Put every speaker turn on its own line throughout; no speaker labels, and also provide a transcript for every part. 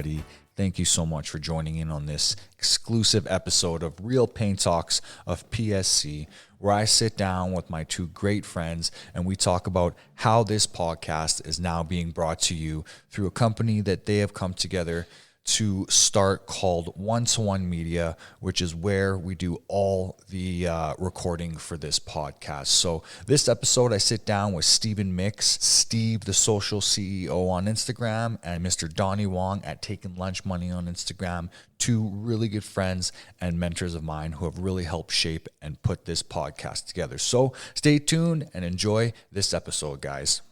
everybody. Thank you so much for joining in on this exclusive episode of Real Paint Talks of PSC, where I sit down with my two great friends and we talk about how this podcast is now being brought to you through a company that they have come together to start called One-to-One Media, which is where we do all the recording for this podcast. So this episode, I sit down with Stephen Mix, Steve, the social CEO on Instagram, and Mr. Donny Wong at Taking Lunch Money on Instagram, two really good friends and mentors of mine who have really helped shape and put this podcast together. So stay tuned and enjoy this episode, guys.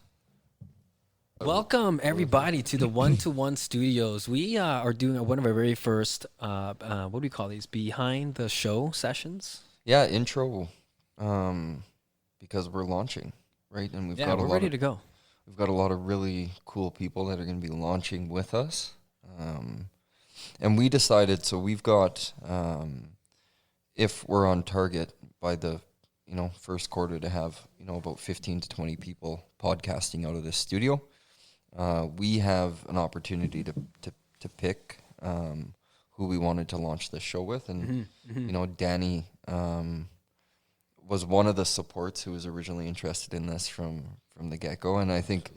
Welcome, everybody, to the One-to-One Studios. We are doing one of our very first, what do we call these, behind the show sessions?
Yeah, intro, because we're launching, right? And
we're ready to go.
We've got a lot of really cool people that are going to be launching with us. And we decided, so we've got, if we're on target by the, first quarter to have, about 15 to 20 people podcasting out of this studio. We have an opportunity to pick who we wanted to launch this show with. And, Danny was one of the supports who was originally interested in this from the get-go. And I think,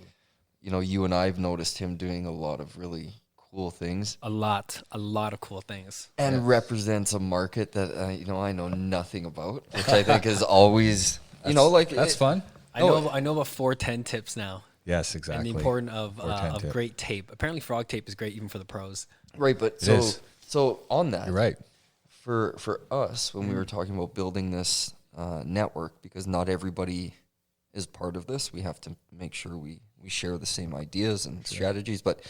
you and I have noticed him doing a lot of really cool things.
A lot of cool things.
And represents a market that, I know nothing about, which I think is always,
that's fun.
I know about 410 tips now.
Yes, exactly.
And the importance of great tape. Apparently frog tape is great even for the pros.
Right, but so on that.
You're right.
For us, when we were talking about building this network, because not everybody is part of this, we have to make sure we share the same ideas and strategies. But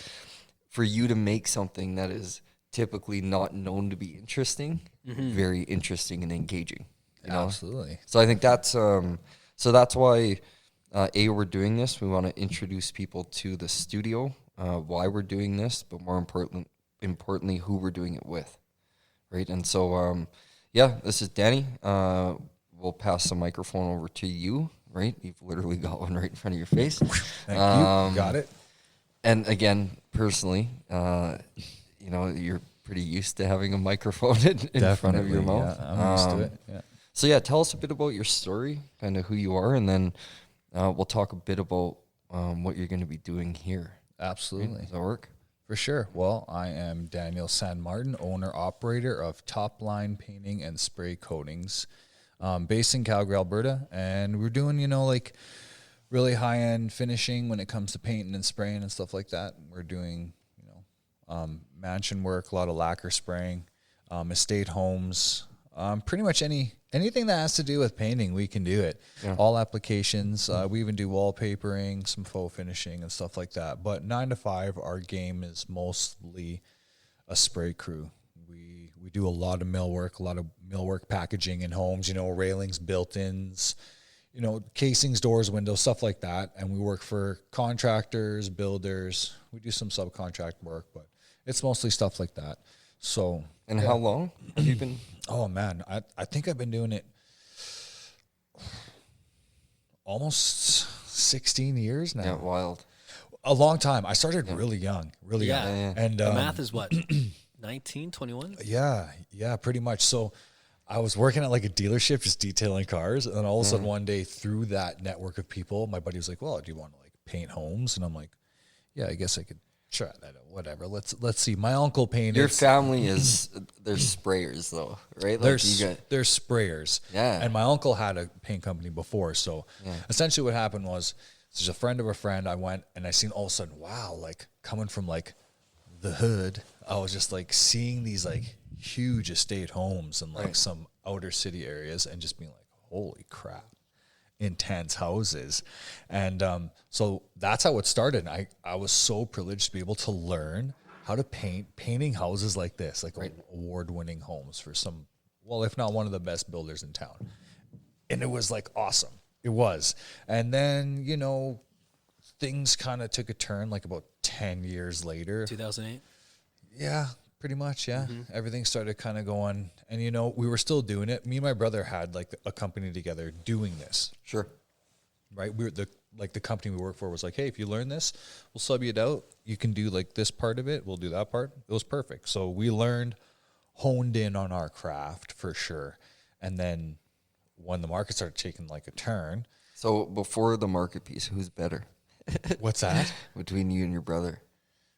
for you to make something that is typically not known to be interesting, very interesting and engaging.
Absolutely.
So I think that's that's why we're doing this. We want to introduce people to the studio, why we're doing this, but more importantly, who we're doing it with, right? And so, this is Danny. We'll pass the microphone over to you, right? You've literally got one right in front of your face.
Thank you. Got it.
And again, personally, you're pretty used to having a microphone in front of your mouth.
Yeah, I'm used to it. Yeah.
So tell us a bit about your story, kind of who you are, and then we'll talk a bit about what you're going to be doing here.
Absolutely.
Does that work?
For sure. Well, I am Daniel San Martin, owner-operator of Top Line Painting and Spray Coatings, based in Calgary, Alberta. And we're doing, really high-end finishing when it comes to painting and spraying and stuff like that. We're doing, mansion work, a lot of lacquer spraying, estate homes, pretty much anything that has to do with painting, we can do it. Yeah. All applications. We even do wallpapering, some faux finishing and stuff like that. But 9 to 5, our game is mostly a spray crew. We do a lot of millwork packaging in homes, railings, built-ins, casings, doors, windows, stuff like that. And we work for contractors, builders. We do some subcontract work, but it's mostly stuff like that. So.
And how long have you been?
Oh man, I think I've been doing it almost 16 years now.
Yeah, wild.
A long time. I started really young.
Yeah.
And
the math is what? 19, 21?
Yeah, pretty much. So I was working at like a dealership just detailing cars, and then all of a sudden one day through that network of people, my buddy was like, "Well, do you want to like paint homes?" And I'm like, "Yeah, I guess I could try that out. Whatever. Let's see." My uncle painted.
Your family is they're sprayers though, right?
They're sprayers.
Yeah.
And my uncle had a paint company before, so essentially what happened was there's a friend of a friend. I went and I seen all of a sudden, wow, like coming from like the hood, I was just like seeing these like huge estate homes and like some outer city areas and just being like, holy crap. Intense houses. And so that's how it started. I was so privileged to be able to learn how to painting houses like this, like award-winning homes for some, well, if not one of the best builders in town. And it was like awesome. It was. And then, things kind of took a turn like about 10 years later.
2008?
Yeah, pretty much, yeah. Everything started kind of going, and we were still doing it. Me and my brother had like a company together doing this.
Sure.
right? We were the company we work for was like, hey, if you learn this, we'll sub it out. You can do like this part of it. We'll do that part. It was perfect. So we honed in on our craft for sure. And then when the market started taking like a turn.
So before the market piece, who's better?
What's that?
Between you and your brother?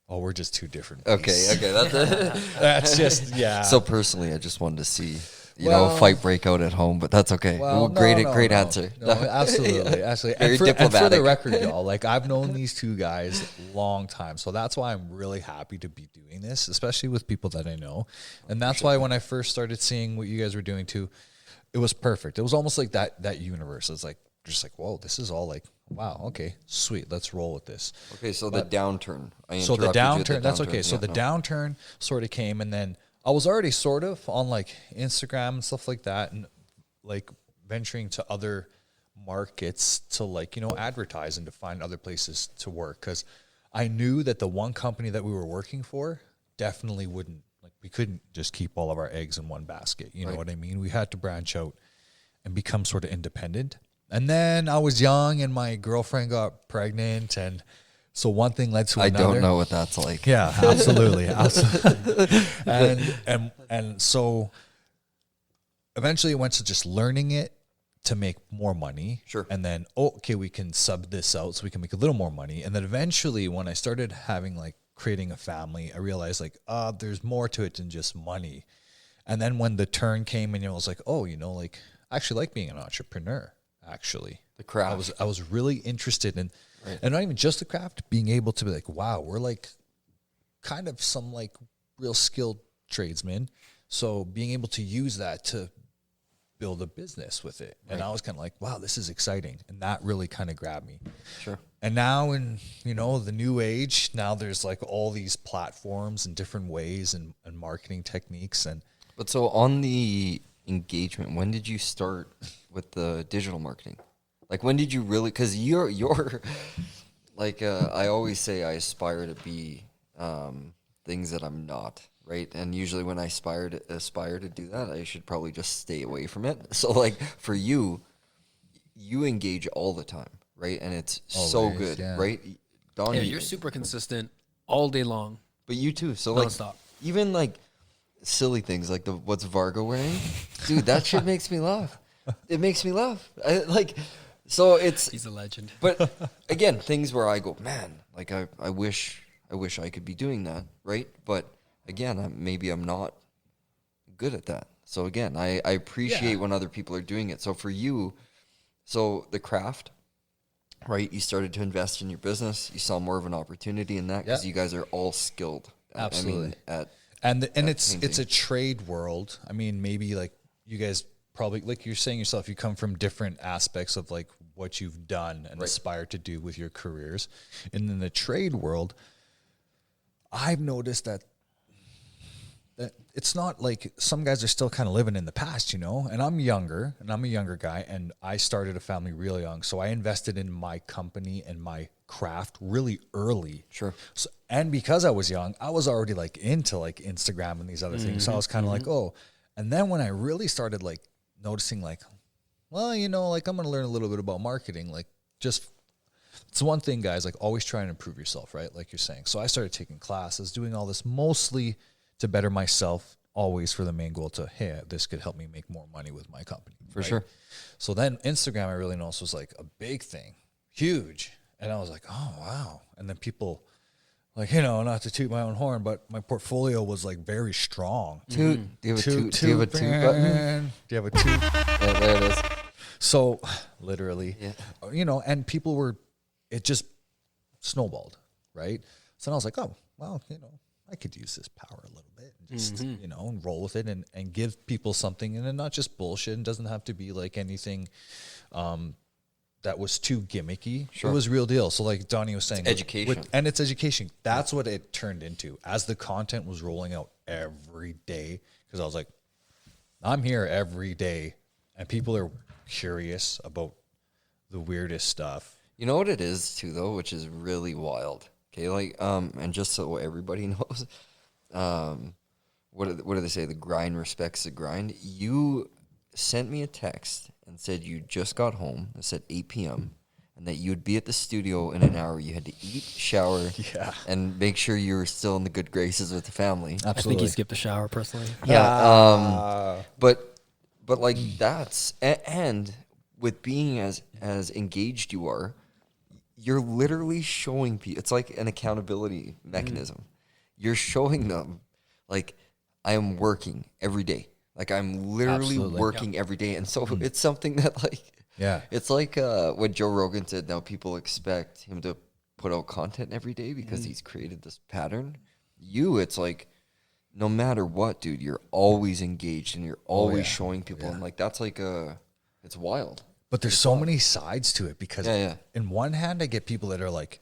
Oh, we're just two different
Okay,
beasts. That's just, yeah.
So personally, I just wanted to see, a fight break out at home, but that's okay.
Well,
great
no.
answer.
No, absolutely, absolutely.
Very
And for the
diplomatic.
record, y'all, like I've known these two guys long time, so that's why I'm really happy to be doing this, especially with people that I know. And that's why when I first started seeing what you guys were doing too, it was perfect. It was almost like that universe. It's like just like, whoa, this is all like, wow, okay, sweet, let's roll with this.
Okay, so the downturn.
So the
interrupted you
downturn,
at
that's okay. So the downturn sort of came, and then I was already sort of on like Instagram and stuff like that, and like venturing to other markets to like, advertise and to find other places to work. Cause I knew that the one company that we were working for definitely wouldn't, like, we couldn't just keep all of our eggs in one basket. You know what I mean? We had to branch out and become sort of independent. And then I was young and my girlfriend got pregnant, and so one thing led to another.
I don't know what that's like.
Yeah, absolutely. Absolutely. And so eventually it went to just learning it to make more money.
Sure.
And then, okay, we can sub this out so we can make a little more money. And then eventually when I started having like creating a family, I realized like, there's more to it than just money. And then when the turn came and I was like, like I actually like being an entrepreneur, actually.
The craft.
I was really interested in, and not even just the craft, being able to be like, wow, we're like kind of some like real skilled tradesmen. So being able to use that to build a business with it. And I was kind of like, wow, this is exciting. And that really kind of grabbed me.
Sure.
And now in, the new age, now there's like all these platforms and different ways and marketing techniques.
But so on the engagement, when did you start with the digital marketing? Like, when did you really, because you're like, I always say I aspire to be things that I'm not, right? And usually when I aspire to do that, I should probably just stay away from it. So like for you engage all the time, right? And it's so good, right? Donny,
you're super consistent all day long.
But you too. So like,
nonstop.
Even like silly things like what's Vargo wearing? Dude, that shit makes me laugh. It makes me laugh. So
He's a legend.
But again, things where I go, man, like I wish I could be doing that, right? But again, maybe I'm not good at that. So again, I appreciate when other people are doing it. So for you, the craft, right? You started to invest in your business. You saw more of an opportunity in that because you guys are all skilled.
Absolutely.
And
it's a trade world. I mean, maybe like you guys probably, like you're saying yourself, you come from different aspects of like what you've done and aspire to do with your careers. And in the trade world, I've noticed that it's not like some guys are still kind of living in the past, and I'm younger and I'm a younger guy, and I started a family real young. So I invested in my company and my craft really early.
Sure.
So, and because I was young, I was already like into like Instagram and these other things. So I was kind of like, and then when I really started like noticing like, well, like I'm going to learn a little bit about marketing, like just, it's one thing, guys, like always try and improve yourself, right? Like you're saying. So I started taking classes, doing all this mostly to better myself, always for the main goal to, hey, this could help me make more money with my company.
For sure.
So then Instagram, I really noticed was like a big thing, huge. And I was like, oh, wow. And then people like, not to toot my own horn, but my portfolio was like very strong.
Toot. Do you have a toot? Do you have a toot button?
Do you have a toot?
Yeah, there it is.
So literally, and people it just snowballed, right? So then I was like, oh, well, I could use this power a little bit and just, and roll with it and give people something, and then not just bullshit. It doesn't have to be like anything that was too gimmicky.
Sure.
It was real deal. So like Donny was saying,
it's education.
And it's education. That's what it turned into as the content was rolling out every day. Because I was like, I'm here every day, and people are curious about the weirdest stuff.
You know what it is too, though, which is really wild. Okay, like and just so everybody knows, what do they say? The grind respects the grind. You sent me a text and said you just got home. It said 8 p.m. and that you would be at the studio in an hour. You had to eat, shower, and make sure you were still in the good graces with the family.
I think he skipped a shower personally.
Yeah. But like that's and with being as engaged you are, you're literally showing people. It's like an accountability mechanism. You're showing them, like, I am working every day. Like, I'm literally working every day. And so it's something that, like, it's like what Joe Rogan said. Now people expect him to put out content every day because he's created this pattern. It's like, no matter what, dude, you're always engaged and you're always showing people. And, like, that's like it's wild.
But there's so many sides to it because in one hand, I get people that are like,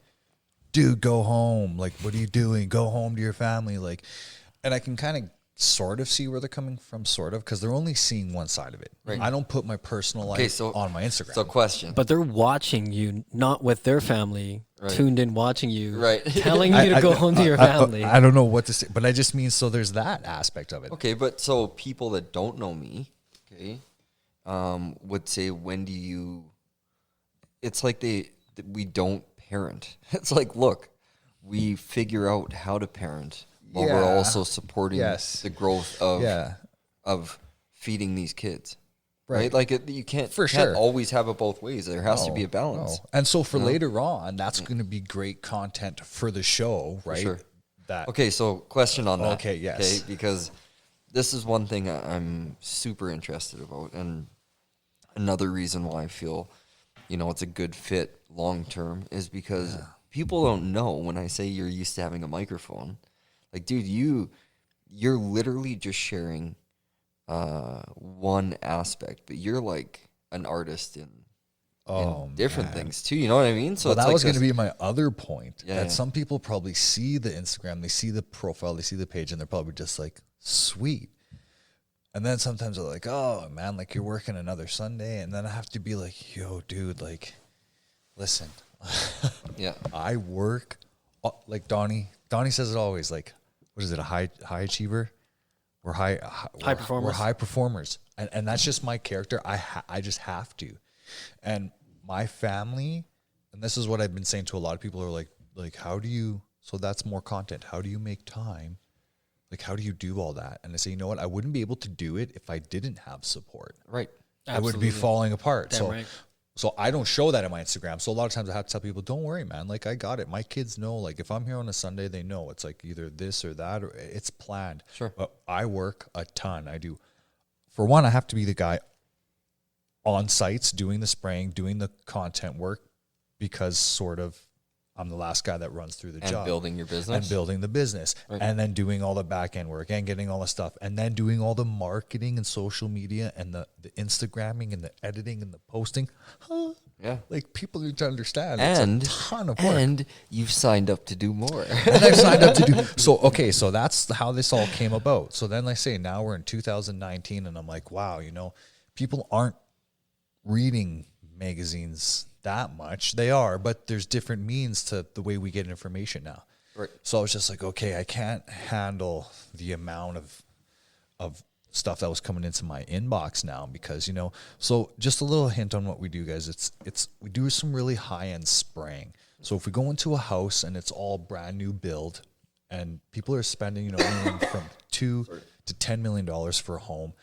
dude, go home. Like, what are you doing? Go home to your family. Like, and I can kind of sort of see where they're coming from, sort of, because they're only seeing one side of it. Right. I don't put my personal life on my Instagram.
So question.
But they're watching you, not with their family, tuned in watching you, telling you to go home to your family.
I don't know what to say, but I just mean, so there's that aspect of it.
Okay, but so people that don't know me, would say, when do you, it's like we don't parent. It's like, look, we figure out how to parent while we're also supporting the growth of feeding these kids. Right? Like, you can't always have it both ways. There has to be a balance.
No. And so for later on, that's going to be great content for the show, right?
For sure.
That.
Okay, so question on that.
Okay, yes.
Okay, because this is one thing I'm super interested about, and another reason why I feel, it's a good fit long term is because people don't know when I say you're used to having a microphone. Like, dude, you're literally just sharing one aspect, but you're like an artist in different things too. You know what I mean? So
that was going to be my other point. Some people probably see the Instagram, they see the profile, they see the page, and they're probably just like, sweet. And then sometimes they're like, oh, man, like, you're working another Sunday. And then I have to be like, yo, dude, like, listen. I work, like Donny says it always, like, what is it, a high achiever? We're high performers. We're high performers. And that's just my character. I just have to. And my family, and this is what I've been saying to a lot of people who are like, how do you, so that's more content. How do you make time? Like, how do you do all that? And I say, you know what? I wouldn't be able to do it if I didn't have support.
Right.
Absolutely. I would be falling apart.
Damn
So I don't show that on my Instagram. So a lot of times I have to tell people, don't worry, man. Like, I got it. My kids know, like, if I'm here on a Sunday, they know it's like either this or that, or it's planned.
Sure.
But I work a ton. I do. For one, I have to be the guy on sites doing the spraying, doing the content work, because sort of I'm the last guy that runs through the job.
And building your business.
And building the business. Right. And then doing all the back end work and getting all the stuff. And then doing all the marketing and social media and the Instagramming and the editing and the posting.
Yeah.
Like, people need to understand.
And
it's a ton of work.
And you've signed up to do more.
And I've signed up to do. So that's how this all came about. So then I say, now we're in 2019 and I'm like, wow, people aren't reading magazines that much. They are, but there's different means to the way we get information now.
Right.
So I was just like, okay, I can't handle the amount of stuff that was coming into my inbox now, because so just a little hint on what we do, guys. It's we do some really high-end spraying. So if we go into a house and it's all brand new build and people are spending anything from $2 to $10 million for a home,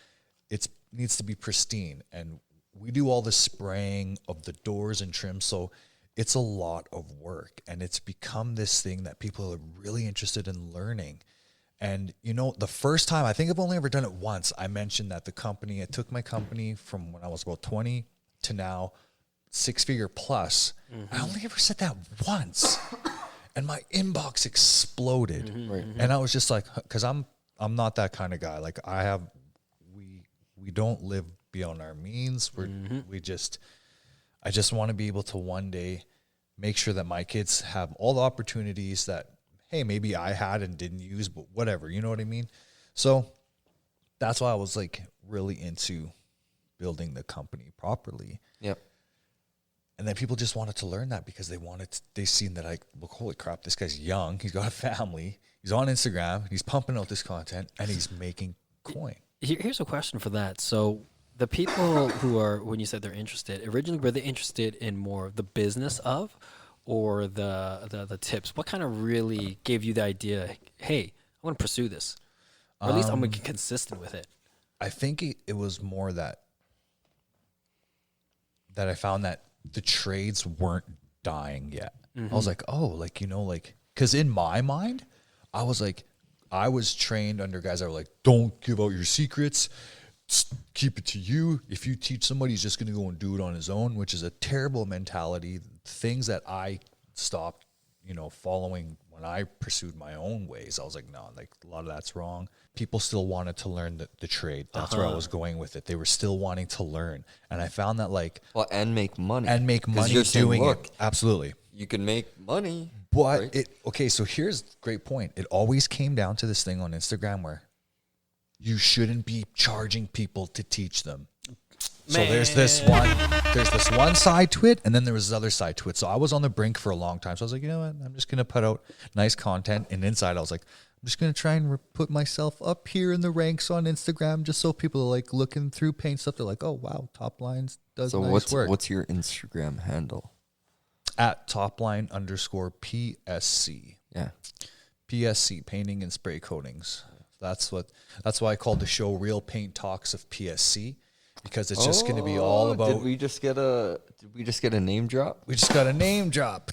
it needs to be pristine, and we do all the spraying of the doors and trim. So it's a lot of work, and it's become this thing that people are really interested in learning. And, the first time, I think I've only ever done it once. I mentioned that it took my company from when I was about 20 to now 6-figure plus. Mm-hmm. I only ever said that once, and my inbox exploded.
Mm-hmm, mm-hmm.
And I was just like, cause I'm not that kind of guy. Like, we don't live beyond our means. I just want to be able to one day make sure that my kids have all the opportunities that, hey, maybe I had and didn't use, but whatever, you know what I mean? So that's why I was like really into building the company properly.
Yep.
And then people just wanted to learn that because they seen that look, holy crap, this guy's young, he's got a family, he's on Instagram, he's pumping out this content, and he's making coin.
Here's a question for that. So The people who are, when you said they're interested, originally were they interested in more of the business of, or the tips? What kind of really gave you the idea? Hey, I want to pursue this, or at least I'm gonna get consistent with it.
I think it was more that I found that the trades weren't dying yet. I was like, oh, like, you know, like, because in my mind, I was like, I was trained under guys that were like, don't give out your secrets. Keep it to you. If you teach somebody, he's just going to go and do it on his own, which is a terrible mentality. Things that I stopped, you know, following when I pursued my own ways. I was like, no, like a lot of that's wrong. People still wanted to learn the trade. That's where I was going with it. They were still wanting to learn. And I found that like...
Well, and make money.
You're doing it. Absolutely.
You can make money.
But
right?
Okay, so here's a great point. It always came down to this thing on Instagram where you shouldn't be charging people to teach them. So there's this one side to it, and then there was this other side to it. So I was on the brink for a long time. So I was like, you know what? I'm just going to put out nice content. And inside I was like, I'm just going to try and put myself up here in the ranks on Instagram just so people are like looking through paint stuff. They're like, oh, wow, Top Lines does nice work.
What's your Instagram handle?
At topline_PSC.
Yeah.
PSC, painting and spray coatings. That's why I called the show Real Paint Talks of PSC, because it's just going to be all about...
Did we just get a name drop?
We just got a name drop.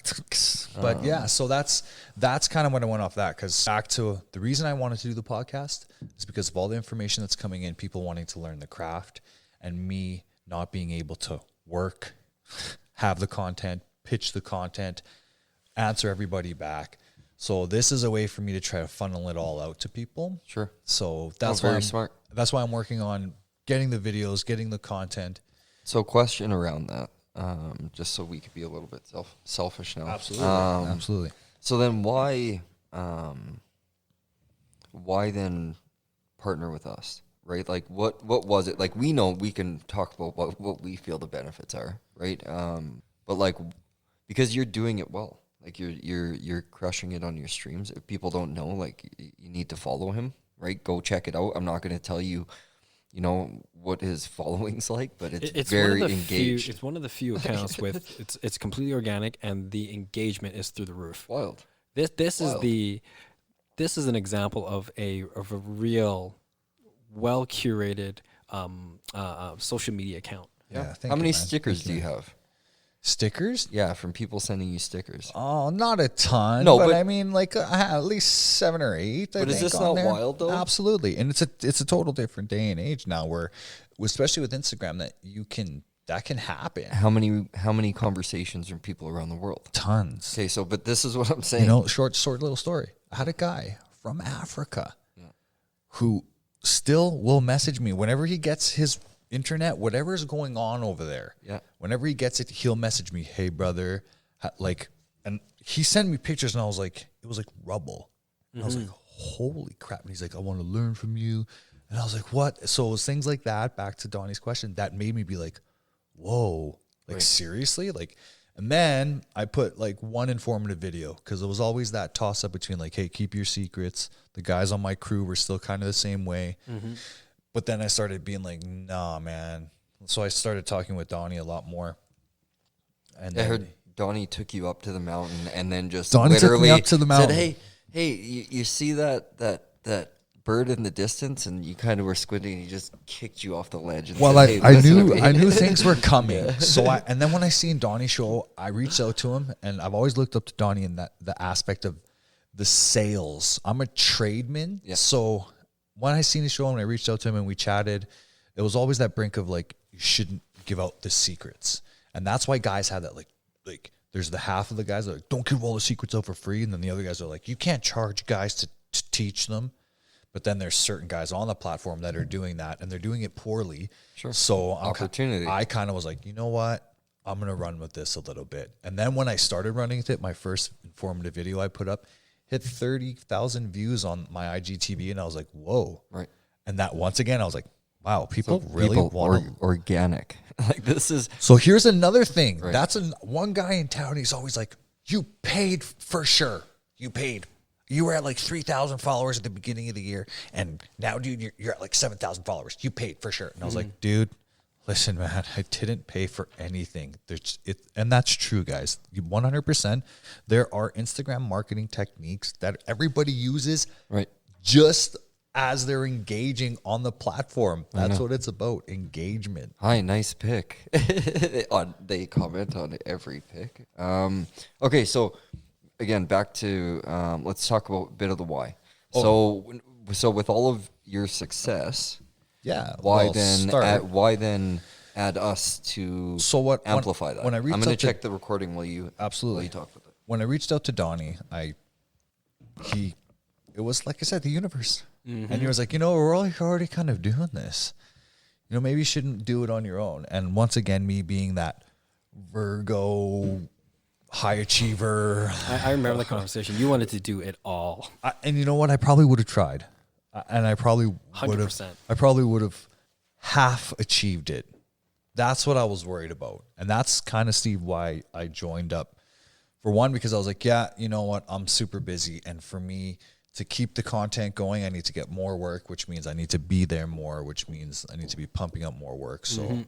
But yeah, so that's kind of when I went off that, because back to the reason I wanted to do the podcast is because of all the information that's coming in, people wanting to learn the craft, and me not being able to work, have the content, pitch the content, answer everybody back. So this is a way for me to try to funnel it all out to people.
Sure.
So that's
very smart.
That's why I'm working on getting the videos, getting the content.
So question around that, just so we could be a little bit selfish now.
Absolutely. Absolutely.
So then why then partner with us, right? Like what was it? Like we know we can talk about what we feel the benefits are, right? But like, because you're doing it well. Like you're crushing it on your streams. If people don't know, like you need to follow him, right? Go check it out. I'm not going to tell you, you know, what his following's like, but it's very engaged.
It's one of the few accounts with it's completely organic, and the engagement is through the roof.
Wild.
This is an example of a real well curated social media account.
Yeah.
How many stickers do you have?
Stickers?
Yeah, from people sending you stickers.
Oh, not a ton.
No,
but
but
I mean, like I have at least 7 or 8.
But is this not wild though?
Absolutely, and it's a total different day and age now, where, especially with Instagram, that can happen.
How many conversations from people around the world?
Tons.
Okay, so but this is what I'm saying.
You know, short little story. I had a guy from Africa who still will message me whenever he gets his internet, whatever is going on over there.
Yeah.
Whenever he gets it, he'll message me, "Hey brother," like, and he sent me pictures, and I was like, it was like rubble. And I was like, holy crap. And he's like, I want to learn from you. And I was like, what? So it was things like that, back to Donnie's question, that made me be like, whoa, like seriously? Like, and then I put like one informative video, because it was always that toss up between like, hey, keep your secrets. The guys on my crew were still kind of the same way. But then I started being like, nah, man. So I started talking with Donnie a lot more. And
I heard Donnie took you up to the mountain and then just
Donnie
literally
took me up to the mountain.
said, hey, you see that bird in the distance? And you kind of were squinting, and he just kicked you off the ledge. And
well,
said, hey,
I
listen
knew things were coming. And then when I seen Donnie show, I reached out to him, and I've always looked up to Donnie in the aspect of the sales. I'm a tradesman.
Yeah.
So when I seen his show and I reached out to him and we chatted, it was always that brink of like, you shouldn't give out the secrets. And that's why guys have that like there's the half of the guys that are like, don't give all the secrets out for free. And then the other guys are like, you can't charge guys to teach them. But then there's certain guys on the platform that are doing that, and they're doing it poorly.
Sure.
So
Opportunity.
I kind of was like, you know what? I'm going to run with this a little bit. And then when I started running with it, my first informative video I put up hit 30,000 views on my IGTV, and I was like, whoa.
Right.
And that, once again, I was like, wow, people really want
organic. Like this is.
So here's another thing.
Right.
That's one guy in town. He's always like, you paid for sure. You paid. You were at like 3,000 followers at the beginning of the year, and now, dude, you're at like 7,000 followers. You paid for sure. And I was like, dude, listen, man, I didn't pay for anything. And that's true, guys. 100%. There are Instagram marketing techniques that everybody uses,
Right.
just as they're engaging on the platform. That's what it's about, engagement.
Hi, nice pic. They comment on every pic. Okay, so again, back to let's talk about a bit of the why. So with all of your success,
Yeah.
why then add us to amplify that?
When I reached
I'm going
out
to check the recording while you
Absolutely.
talk about it.
When I reached out to Donny, it was like I said, the universe. And he was like, we're already kind of doing this. Maybe you shouldn't do it on your own. And once again, me being that Virgo high achiever.
I remember the conversation. You wanted to do it all.
And you know what? I probably would have tried. And I probably would have.
100%.
I probably would have half achieved it. That's what I was worried about. And that's kind of, Steve, why I joined up. For one, because I was like, yeah, you know what? I'm super busy. And for me to keep the content going, I need to get more work, which means I need to be there more, which means I need to be pumping up more work. So,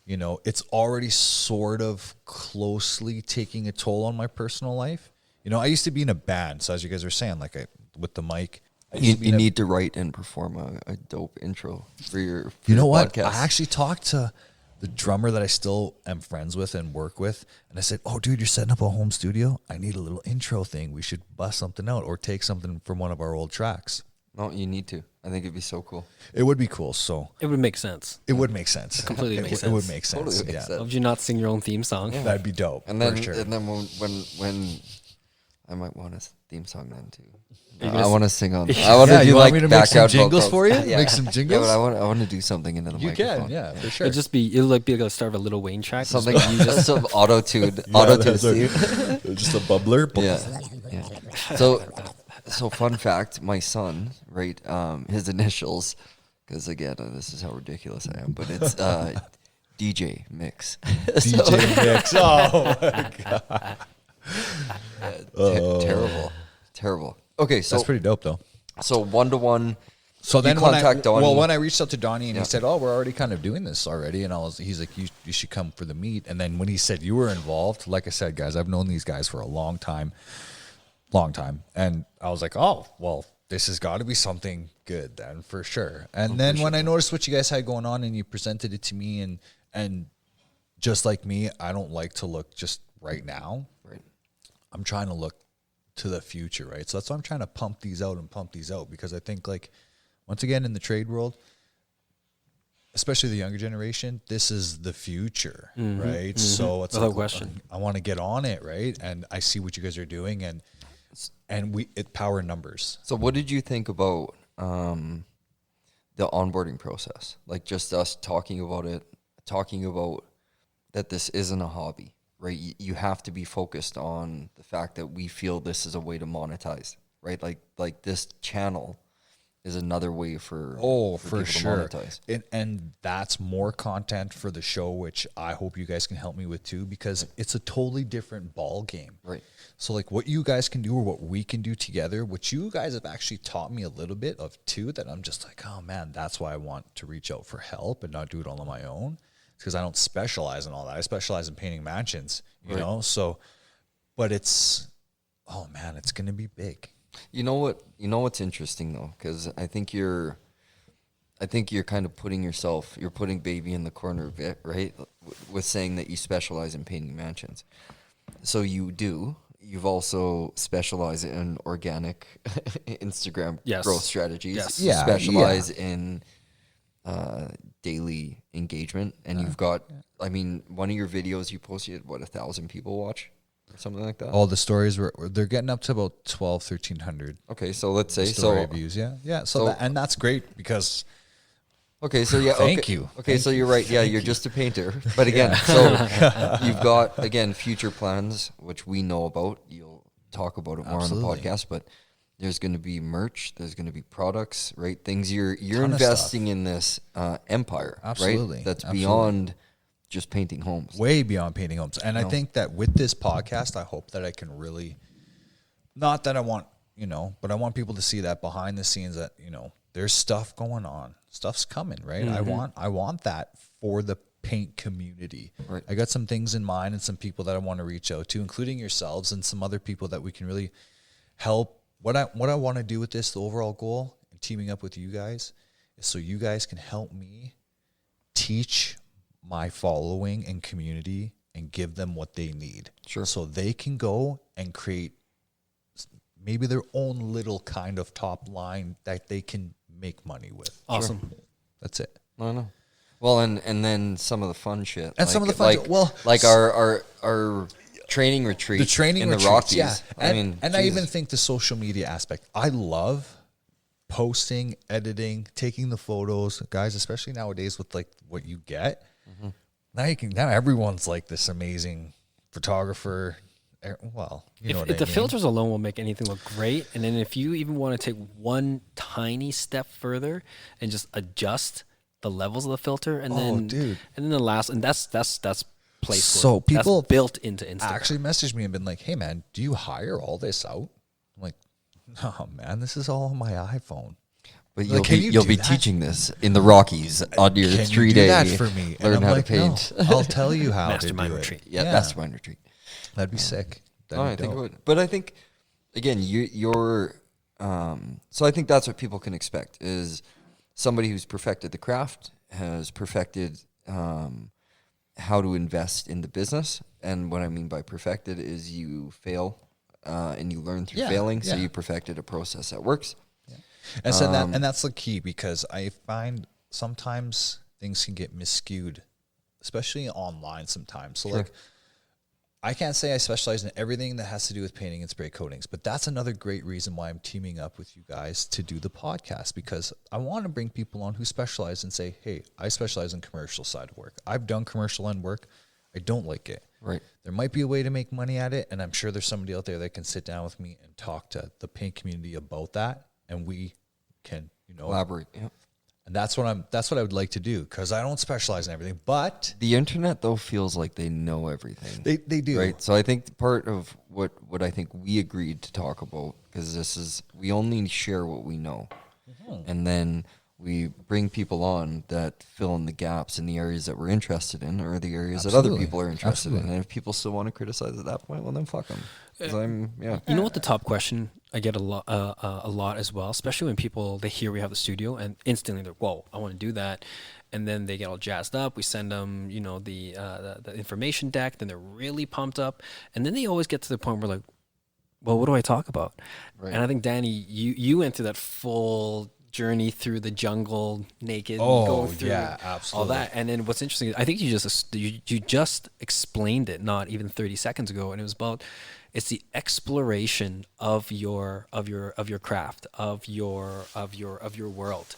it's already sort of closely taking a toll on my personal life. I used to be in a band. So as you guys were saying, like with the mic,
You need to write and perform a dope intro for your
what?
podcast.
I actually talked to the drummer that I still am friends with and work with. And I said, oh, dude, you're setting up a home studio? I need a little intro thing. We should bust something out or take something from one of our old tracks.
No, you need to. I think it'd be so cool.
It would be cool. So
It would make sense.
it would make sense.
It completely makes
It
sense.
would make sense.
Totally makes
Yeah.
sense.
Why would you not sing your own theme song?
Yeah.
That'd be dope.
And then
for sure.
and then when I might want a theme song then too.
Are you
I
gonna
want to sing on. I want to
Yeah,
do
you want
like
me to make some
background
jingles
vocals.
for you?
Yeah.
Make some
Yeah,
jingles?
but I want to do something into the
You
microphone.
can, yeah, for sure.
It'll like be like the start of a Little Wayne track.
Something just some auto-tuned, Steve.
Just a bubbler.
Yeah. So fun fact, my son, right, his initials, because again, this is how ridiculous I am, but it's DJ Mix.
DJ Mix. Oh, my God.
Terrible. Okay, so
That's pretty dope, though.
so 1-to-1.
So
You
then
contact Donny.
when I reached out to Donny and
Yeah.
he said, "Oh, we're already kind of doing this already," and he's like, "You should come for the meet." And then when he said you were involved, like I said, guys, I've known these guys for a long time, and I was like, "Oh, well, this has got to be something good then for sure." And then when I noticed what you guys had going on and you presented it to me, and just like me, I don't like to look just right now.
Right.
I'm trying to look to the future, right? So that's why I'm trying to pump these out because I think, like, once again, in the trade world, especially the younger generation, this is the future, right? So it's
Without
like,
question.
I want to get on it, right? And I see what you guys are doing, and it power numbers.
So what did you think about the onboarding process? Like just us talking about that this isn't a hobby, right? You have to be focused on the fact that we feel this is a way to monetize, right? Like this channel is another way for
For
people
sure.
to monetize.
And that's more content for the show, which I hope you guys can help me with too, because it's a totally different ball game.
Right.
So like what you guys can do or what we can do together, which you guys have actually taught me a little bit of too, that I'm just like, oh man, that's why I want to reach out for help and not do it all on my own. Because I don't specialize in all that. I specialize in painting mansions, you know? So, but it's going to be big.
You know what's interesting though, because I think you're kind of you're putting baby in the corner a bit, right? With saying that you specialize in painting mansions. So you've also specialized in organic Instagram growth strategies.
Yes.
You specialize in daily engagement, and you've got, I mean, one of your videos you posted, 1,000 people watch? Or something like that.
All the stories they're getting up to about 1,300.
Okay, so let's say
story views, yeah. So and that's great because.
Okay, so yeah.
Thank you.
Okay, so you're right. Yeah, you're just a painter. But again, so you've got future plans, which we know about. You'll talk about it more
Absolutely.
on the podcast. But there's going to be merch. There's going to be products, right? Things you're
Ton of
investing in this empire,
Absolutely.
right? That's
Absolutely.
beyond just painting homes.
Way beyond painting homes. And I think that with this podcast, I hope that I can really, not that I want, but I want people to see that behind the scenes that, there's stuff going on. Stuff's coming, right? I want that for the paint community.
Right.
I got some things in mind and some people that I want to reach out to, including yourselves and some other people that we can really help. What I want to do with this, the overall goal, and teaming up with you guys, is so you guys can help me teach my following and community and give them what they need.
Sure.
So they can go and create maybe their own little kind of top line that they can make money with.
Awesome.
Sure. That's it.
I know. Well, and then some of the fun shit.
And some of the fun shit. Well,
like our training retreat.
The training
in
retreats,
the Rockies.
yeah. And I
Jesus.
even think the social media aspect. I love posting, editing, taking the photos, guys. Especially nowadays with like what you get. Now everyone's like this amazing photographer. Well, you know what I
if the
mean.
filters alone will make anything look great, and then if you even want to take one tiny step further and just adjust the levels of the filter, and then the last, and that's place.
So people
that's built into Instagram.
Actually messaged me and been like, "Hey man, do you hire all this out?" I'm like, "No man, this is all on my iPhone."
But
Like,
you'll be teaching this in the Rockies on your
Can
3
you
day
do that for me? And
learn
I'm
how
like,
to paint.
"No, I'll tell you how to
Mastermind
do
retreat.
it."
Yeah, mastermind retreat.
That'd be sick.
No, I
That'd be
think it
dope.
would. But I think again, you're so I think that's what people can expect is somebody who's perfected the craft, has perfected how to invest in the business. And what I mean by perfected is you fail and you learn through failing. So you perfected a process that works.
And so that's the key, because I find sometimes things can get miscued, especially online sometimes. So like, I can't say I specialize in everything that has to do with painting and spray coatings, but that's another great reason why I'm teaming up with you guys to do the podcast, because I want to bring people on who specialize and say, hey, I specialize in commercial side of work. I've done commercial end work. I don't like it.
Right.
There might be a way to make money at it, and I'm sure there's somebody out there that can sit down with me and talk to the paint community about that, and we can,
Collaborate. Yeah.
and that's what I would like to do, because I don't specialize in everything, but
The internet though feels like they know everything.
they do.
Right. So I think part of what I think we agreed to talk about, because we only share what we know. And then we bring people on that fill in the gaps in the areas that we're interested in, or the areas that other people are interested in. And if people still want to criticize at that point, well then fuck them.
You know what, the top question I get a lot as well, especially when people, they hear we have the studio and instantly they're, whoa, I want to do that. And then they get all jazzed up. We send them, the information deck. Then they're really pumped up. And then they always get to the point where like, well, what do I talk about?
Right.
And I think, Danny, you went through that full journey through the jungle naked.
Oh,
going through
yeah,
all
absolutely.
that. And then what's interesting, I think you just explained it not even 30 seconds ago, and it was about, it's the exploration of your craft, of your world.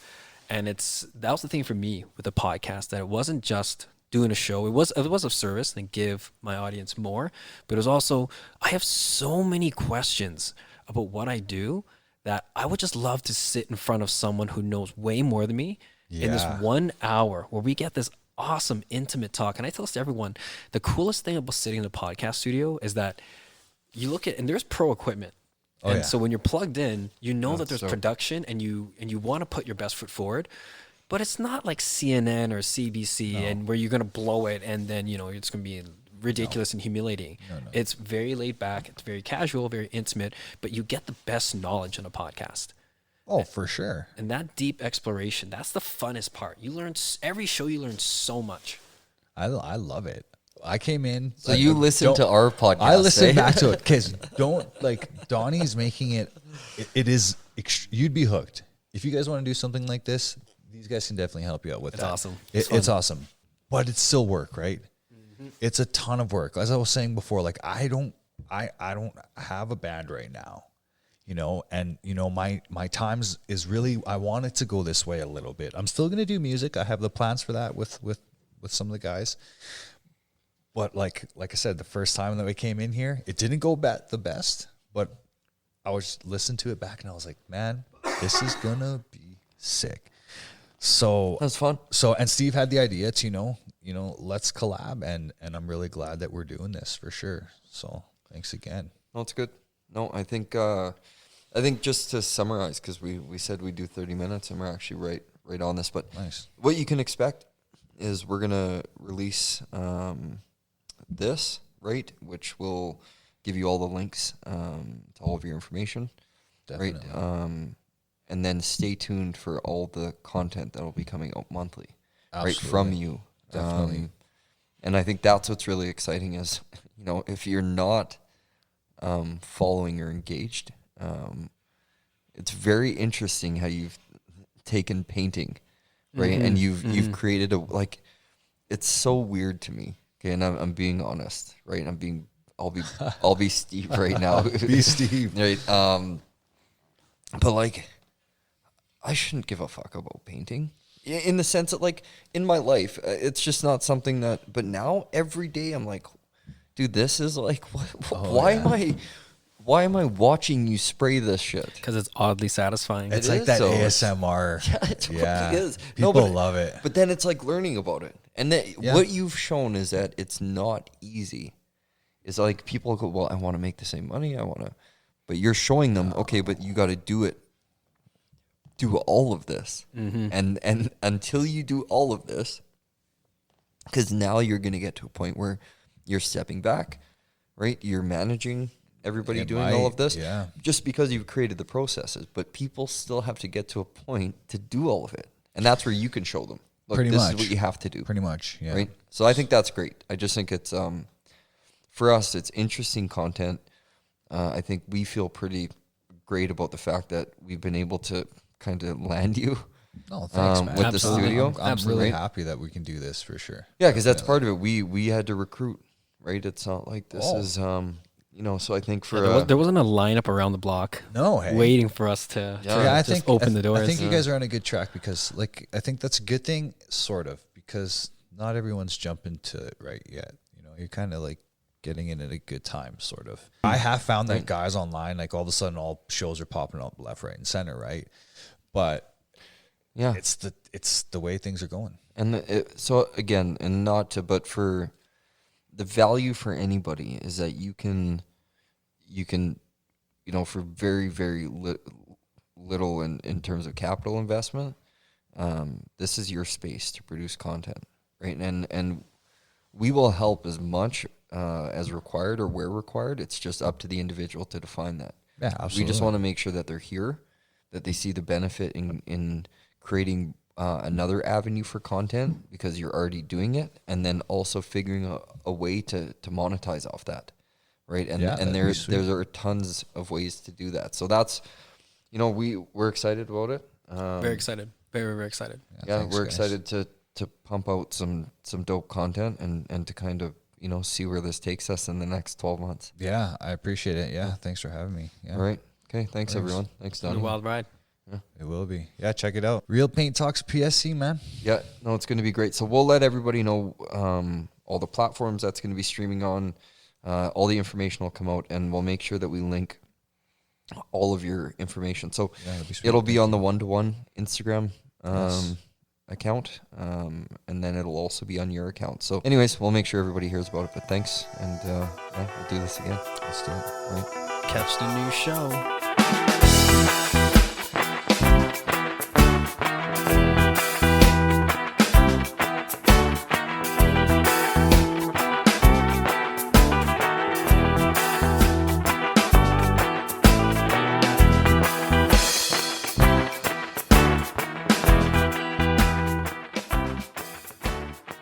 And that was the thing for me with the podcast, that it wasn't just doing a show. It was of service and give my audience more, but it was also, I have so many questions about what I do that I would just love to sit in front of someone who knows way more than me in this 1 hour where we get this awesome intimate talk. And I tell this to everyone, the coolest thing about sitting in a podcast studio is that you look at, and there's pro equipment. So when you're plugged in, that there's production, and you want to put your best foot forward, but it's not like CNN or CBC and where you're going to blow it and then, it's going to be ridiculous and humiliating. No. It's very laid back. It's very casual, very intimate, but you get the best knowledge on a podcast.
Oh, for sure.
And that deep exploration, that's the funnest part. You learn, every show you learn so much.
I love it. I came in.
So you listen to our podcast.
I listen back to it, because Donnie's making it is, you'd be hooked. If you guys want to do something like this, these guys can definitely help you out with that.
Awesome.
It's awesome. But it's still work, right? Mm-hmm. It's a ton of work. As I was saying before, like I don't have a band right now, and my times is really, I want it to go this way a little bit. I'm still going to do music. I have the plans for that with some of the guys. But like I said, the first time that we came in here, it didn't go the best, but I was listening to it back and I was like, man, this is gonna be sick. So
that's fun.
So, and Steve had the idea to, let's collab, and I'm really glad that we're doing this for sure. So thanks again.
No, it's good. No, I think just to summarize, because we said we'd do 30 minutes and we're actually right on this, but
nice.
What you can expect is we're gonna release this, right, which will give you all the links to all of your information,
Definitely.
right? And then stay tuned for all the content that will be coming out monthly, right, from
Absolutely.
you.
Definitely.
And I think that's what's really exciting is, you know, if you're not following or engaged, it's very interesting how you've taken painting, right? And you've created a it's so weird to me. Okay, and I'm being honest, right? I'll be Steve right now.
Be Steve.
Right. But like, I shouldn't give a fuck about painting. In the sense that, like, in my life, it's just not something that. But now every day I'm like, dude, this is like, why am I watching you spray this shit?
Because it's oddly satisfying.
It's
It
like
is,
that
though.
ASMR.
Yeah, it totally is.
People
But
love it.
But then it's like learning about it, and what you've shown is that it's not easy. It's like people go, well, I want to make the same money. But you're showing them, okay, but you got to do all of this, and until you do all of this, because now you're gonna get to a point where you're stepping back, right? You're managing everybody doing all of this, just because you've created the processes. But people still have to get to a point to do all of it, and that's where you can show them. Look,
Pretty
this
much.
is what you have to do.
Pretty much, yeah.
Right. So I think that's great. I just think it's for us, it's interesting content. I think we feel pretty great about the fact that we've been able to kind of land you.
Oh, thanks, man.
With the studio.
I'm really
Right?
happy that we can do this for sure.
Yeah, because that's part of it. We had to recruit, right? It's not like this is you know. So I think for
There wasn't a lineup around the block
No, hey.
waiting for us to
Yeah,
I
just
think
open the doors.
I think you guys are on a good track because, like, I think that's a good thing, sort of, because not everyone's jumping to it right yet. You know, you're kind of like getting in at a good time, sort of. I have found that guys online, like, all of a sudden, all shows are popping up left, right, and center, right? But
yeah,
it's the way things are going.
and so again, and not to, but for the value for anybody is that you can, you know, for very, very little in terms of capital investment, this is your space to produce content, right? And we will help as much as required or where required. It's just up to the individual to define that.
Yeah, absolutely.
We just want to make sure that they're here, that they see the benefit in creating another avenue for content because you're already doing it, and then also figuring a way to monetize off that, right? And there are tons of ways to do that. So that's, you know, we're excited about it.
very excited. Very, very excited.
Yeah,
thanks,
we're
guys.
excited to pump out some dope content and to kind of, you know, see where this takes us in the next 12 months.
Yeah, I appreciate it. Yeah, thanks for having me. Yeah.
All right. Okay. Thanks everyone. Thanks,
It's been a
Donny.
wild ride.
It will be. Yeah, check it out. Real Paint Talks PSC, man.
Yeah, no, it's going to be great. So we'll let everybody know all the platforms that's going to be streaming on. All the information will come out, and we'll make sure that we link all of your information. So
Yeah, it'll be sweet.
it'll be on the one-to-one Instagram
Yes.
account, and then it'll also be on your account. So anyways, we'll make sure everybody hears about it. But thanks, and yeah, we'll do this again.
Let's do it.
Right.
Catch the new show.